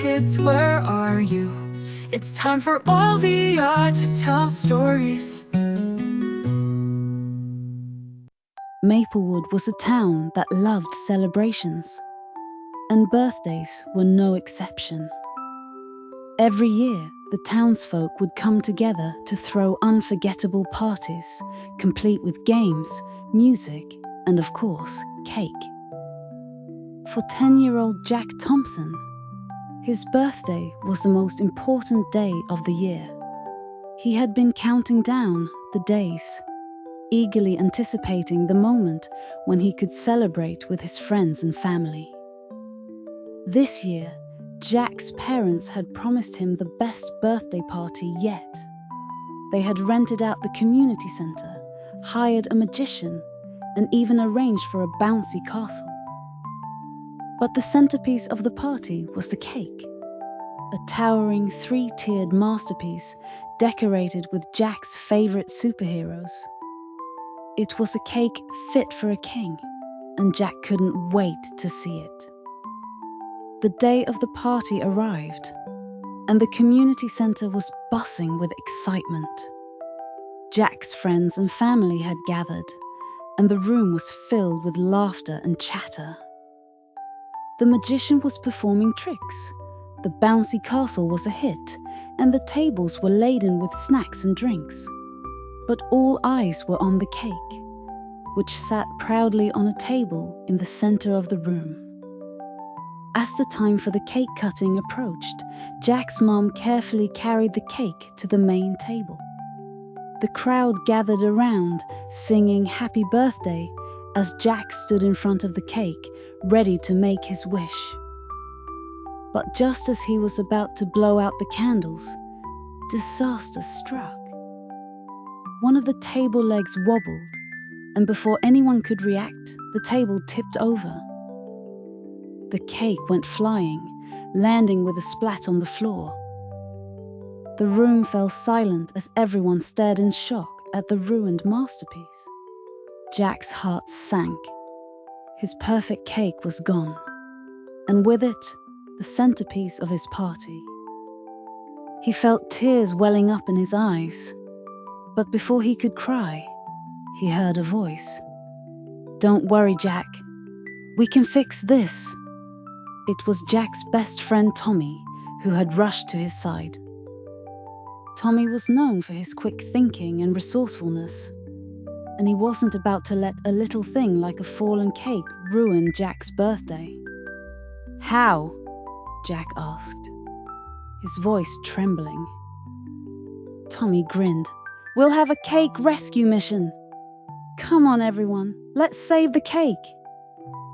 kids, where are you? It's time for all the art to tell stories. Maplewood was a town that loved celebrations, and birthdays were no exception. Every year, the townsfolk would come together to throw unforgettable parties, complete with games, music, and of course, cake. For 10-year-old Jack Thompson, his birthday was the most important day of the year. He had been counting down the days, eagerly anticipating the moment when he could celebrate with his friends and family. This year, Jack's parents had promised him the best birthday party yet. They had rented out the community center, hired a magician, and even arranged for a bouncy castle. But the centerpiece of the party was the cake, a towering 3-tiered masterpiece decorated with Jack's favorite superheroes. It was a cake fit for a king, and Jack couldn't wait to see it. The day of the party arrived, and the community center was buzzing with excitement. Jack's friends and family had gathered, and the room was filled with laughter and chatter. The magician was performing tricks, the bouncy castle was a hit, and the tables were laden with snacks and drinks. But all eyes were on the cake, which sat proudly on a table in the center of the room. As the time for the cake cutting approached, Jack's mom carefully carried the cake to the main table. The crowd gathered around, singing "Happy Birthday" as Jack stood in front of the cake, ready to make his wish. But just as he was about to blow out the candles, disaster struck. One of the table legs wobbled, and before anyone could react, the table tipped over. The cake went flying, landing with a splat on the floor. The room fell silent as everyone stared in shock at the ruined masterpiece. Jack's heart sank. His perfect cake was gone, and with it, the centerpiece of his party. He felt tears welling up in his eyes, but before he could cry, he heard a voice. "Don't worry, Jack. We can fix this." It was Jack's best friend Tommy, who had rushed to his side. Tommy was known for his quick thinking and resourcefulness, and he wasn't about to let a little thing like a fallen cake ruin Jack's birthday. "How?" Jack asked, his voice trembling. Tommy grinned. "We'll have a cake rescue mission. Come on, everyone, let's save the cake."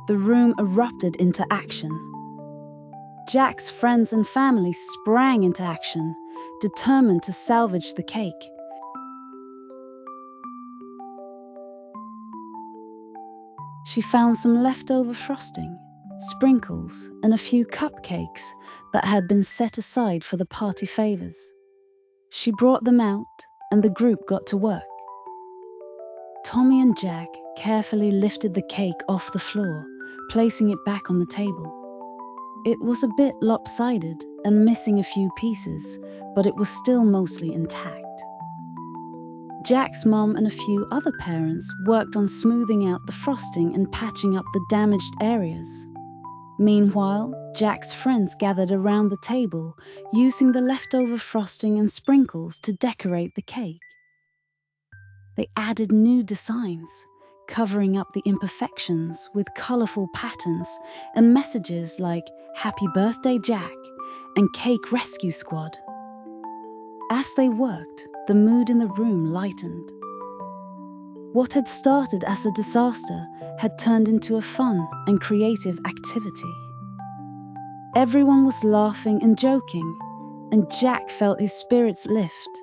The room erupted into action. Jack's friends and family sprang into action, determined to salvage the cake. She found some leftover frosting, sprinkles, and a few cupcakes that had been set aside for the party favors. She brought them out, and the group got to work. Tommy and Jack carefully lifted the cake off the floor, placing it back on the table. It was a bit lopsided and missing a few pieces, but it was still mostly intact. Jack's mom and a few other parents worked on smoothing out the frosting and patching up the damaged areas. Meanwhile, Jack's friends gathered around the table, using the leftover frosting and sprinkles to decorate the cake. They added new designs, covering up the imperfections with colorful patterns and messages like "Happy Birthday, Jack" and "Cake Rescue Squad." As they worked, the mood in the room lightened. What had started as a disaster had turned into a fun and creative activity. Everyone was laughing and joking, and Jack felt his spirits lift.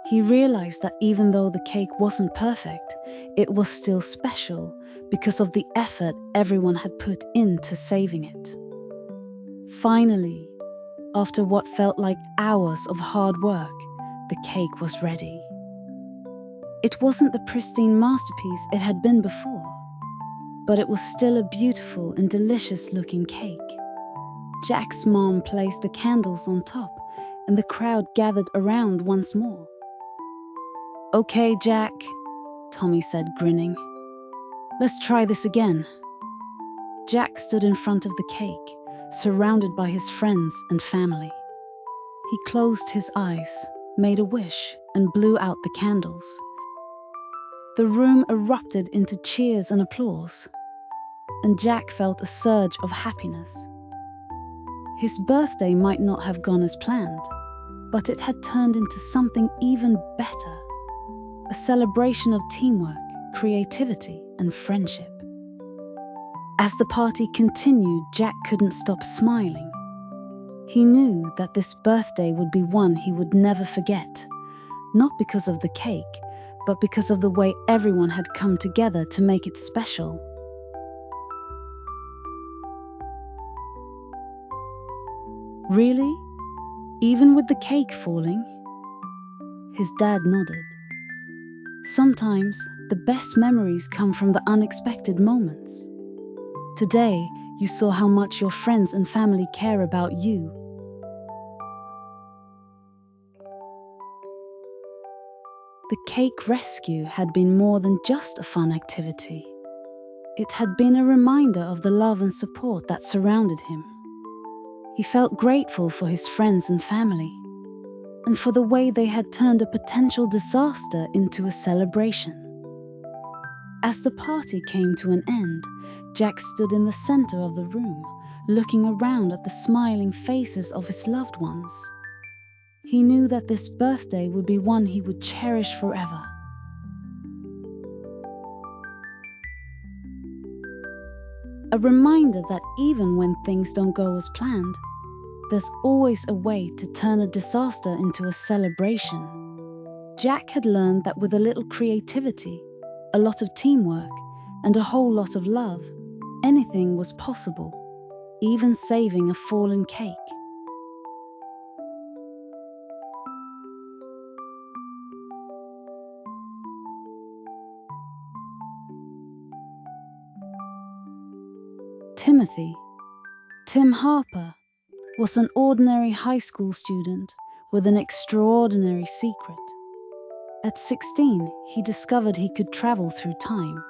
He realized that even though the cake wasn't perfect, it was still special because of the effort everyone had put into saving it. Finally, after what felt like hours of hard work, the cake was ready. It wasn't the pristine masterpiece it had been before, but it was still a beautiful and delicious looking cake. Jack's mom placed the candles on top, and the crowd gathered around once more. "Okay, Jack," Tommy said, grinning. "Let's try this again." Jack stood in front of the cake, surrounded by his friends and family. He closed his eyes, made a wish, and blew out the candles. The room erupted into cheers and applause, and Jack felt a surge of happiness. His birthday might not have gone as planned, but it had turned into something even better, a celebration of teamwork, creativity, and friendship. As the party continued, Jack couldn't stop smiling. He knew that this birthday would be one he would never forget, not because of the cake, but because of the way everyone had come together to make it special. "Really? Even with the cake falling?" His dad nodded. "Sometimes the best memories come from the unexpected moments. Today, you saw how much your friends and family care about you." The cake rescue had been more than just a fun activity. It had been a reminder of the love and support that surrounded him. He felt grateful for his friends and family, and for the way they had turned a potential disaster into a celebration. As the party came to an end, Jack stood in the center of the room, looking around at the smiling faces of his loved ones. He knew that this birthday would be one he would cherish forever. A reminder that even when things don't go as planned, there's always a way to turn a disaster into a celebration. Jack had learned that with a little creativity, a lot of teamwork, and a whole lot of love, anything was possible, even saving a fallen cake. Tim Harper, was an ordinary high school student with an extraordinary secret. At 16, he discovered he could travel through time.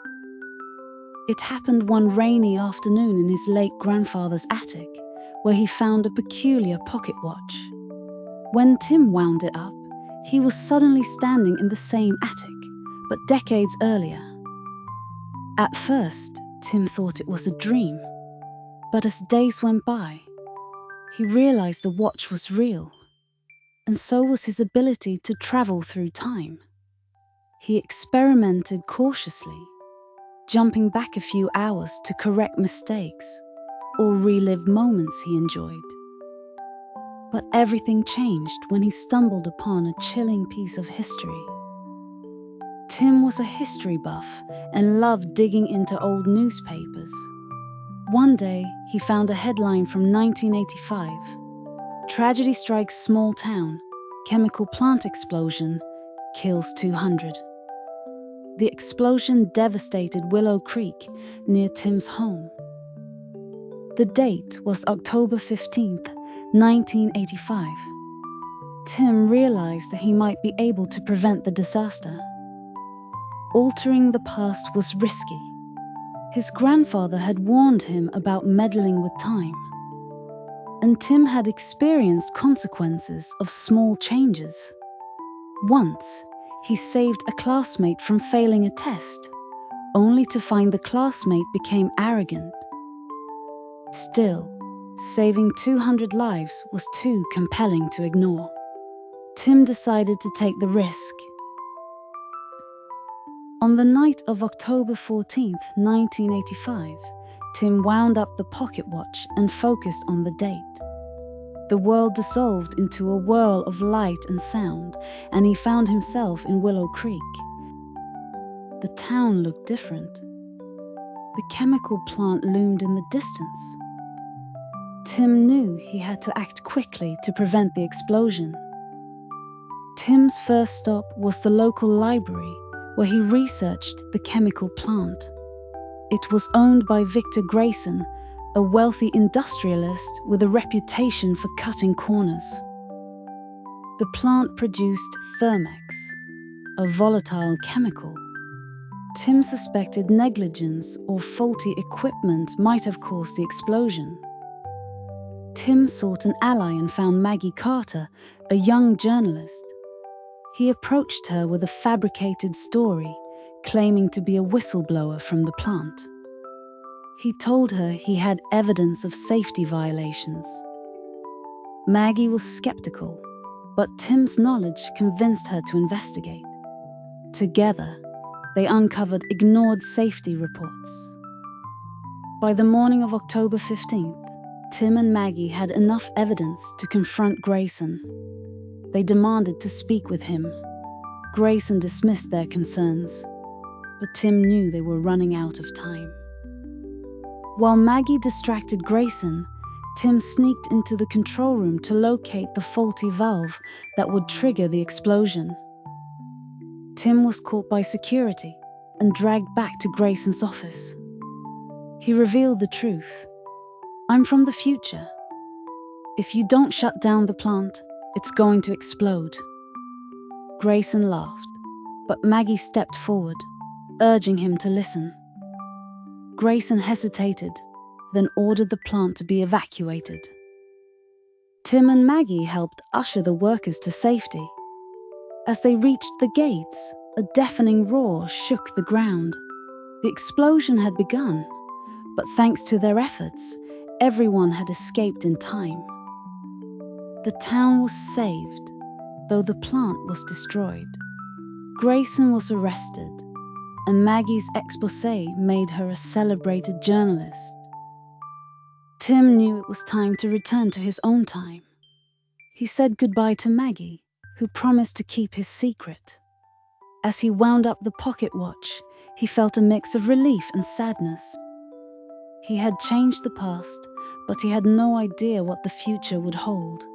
It happened one rainy afternoon in his late grandfather's attic, where he found a peculiar pocket watch. When Tim wound it up, he was suddenly standing in the same attic, but decades earlier. At first, Tim thought it was a dream, but as days went by, he realized the watch was real, and so was his ability to travel through time. He experimented cautiously, jumping back a few hours to correct mistakes or relive moments he enjoyed. But everything changed when he stumbled upon a chilling piece of history. Tim was a history buff and loved digging into old newspapers. One day, he found a headline from 1985. "Tragedy strikes small town. Chemical plant explosion kills 200. The explosion devastated Willow Creek near Tim's home. The date was October 15th, 1985. Tim realized that he might be able to prevent the disaster. Altering the past was risky. His grandfather had warned him about meddling with time, and Tim had experienced consequences of small changes. Once, he saved a classmate from failing a test, only to find the classmate became arrogant. Still, saving 200 lives was too compelling to ignore. Tim decided to take the risk. On the night of October 14th, 1985, Tim wound up the pocket watch and focused on the date. The world dissolved into a whirl of light and sound, and he found himself in Willow Creek. The town looked different. The chemical plant loomed in the distance. Tim knew he had to act quickly to prevent the explosion. Tim's first stop was the local library, where he researched the chemical plant. It was owned by Victor Grayson, a wealthy industrialist with a reputation for cutting corners. The plant produced thermex, a volatile chemical. Tim suspected negligence or faulty equipment might have caused the explosion. Tim sought an ally and found Maggie Carter, a young journalist. He approached her with a fabricated story, claiming to be a whistleblower from the plant. He told her he had evidence of safety violations. Maggie was skeptical, but Tim's knowledge convinced her to investigate. Together, they uncovered ignored safety reports. By the morning of October 15th, Tim and Maggie had enough evidence to confront Grayson. They demanded to speak with him. Grayson dismissed their concerns, but Tim knew they were running out of time. While Maggie distracted Grayson, Tim sneaked into the control room to locate the faulty valve that would trigger the explosion. Tim was caught by security and dragged back to Grayson's office. He revealed the truth. "I'm from the future. If you don't shut down the plant, it's going to explode." Grayson laughed, but Maggie stepped forward, urging him to listen. Grayson hesitated, then ordered the plant to be evacuated. Tim and Maggie helped usher the workers to safety. As they reached the gates, a deafening roar shook the ground. The explosion had begun, but thanks to their efforts, everyone had escaped in time. The town was saved, though the plant was destroyed. Grayson was arrested, and Maggie's exposé made her a celebrated journalist. Tim knew it was time to return to his own time. He said goodbye to Maggie, who promised to keep his secret. As he wound up the pocket watch, he felt a mix of relief and sadness. He had changed the past, but he had no idea what the future would hold.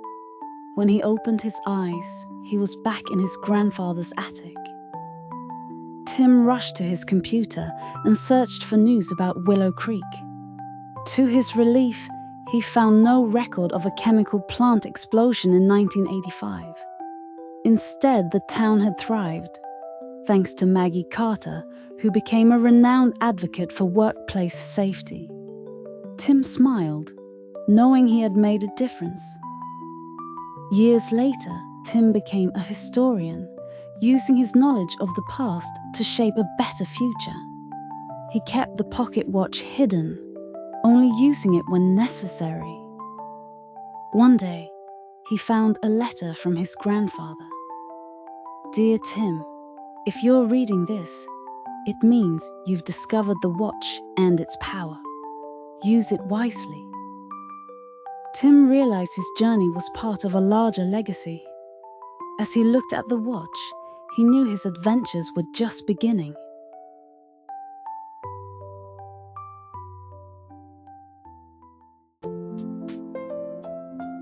When he opened his eyes, he was back in his grandfather's attic. Tim rushed to his computer and searched for news about Willow Creek. To his relief, he found no record of a chemical plant explosion in 1985. Instead, the town had thrived, thanks to Maggie Carter, who became a renowned advocate for workplace safety. Tim smiled, knowing he had made a difference. Years later, Tim became a historian, using his knowledge of the past to shape a better future. He kept the pocket watch hidden, only using it when necessary. One day, he found a letter from his grandfather. "Dear Tim, if you're reading this, it means you've discovered the watch and its power. Use it wisely." Tim realized his journey was part of a larger legacy. As he looked at the watch, he knew his adventures were just beginning.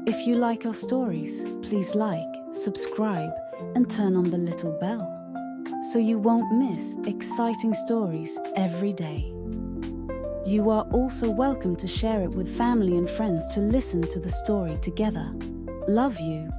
If you like our stories, please like, subscribe, and turn on the little bell, so you won't miss exciting stories every day. You are also welcome to share it with family and friends to listen to the story together. Love you.